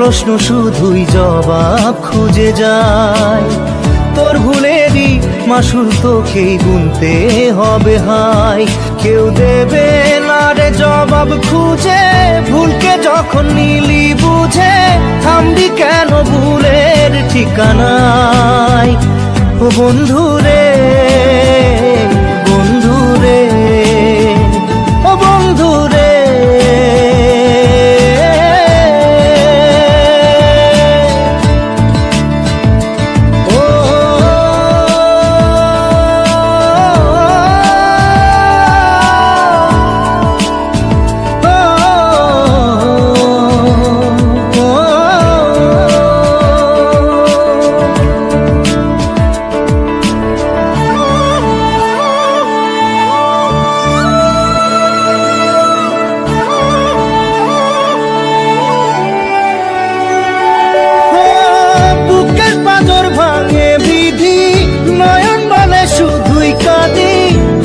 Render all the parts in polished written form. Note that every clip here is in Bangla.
প্রশ্ন শুধুই জবাব খুঁজে যায়। তোর ভুলেরই মাসুল তোকেই গুনতে হবে হাই। কেউ দেবে না রে জবাব খুঁজে, ভুলকে যখন নিলি বুঝে থামবি কেন ভুলের ঠিকানায়। ও বন্ধু রে, বন্ধু রে, ও বন্ধু রে।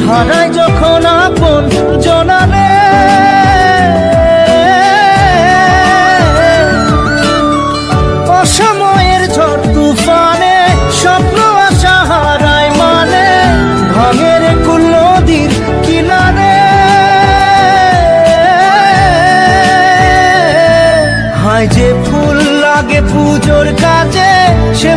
হারাই যখন আপন জনালে, অসময়ের ঝড় তুফানে স্বপ্ন আশা হারায় মানে, ভাঙের কুল নদীর কিনারে। হায় যে ফুল লাগে পুজোর কাজে, সে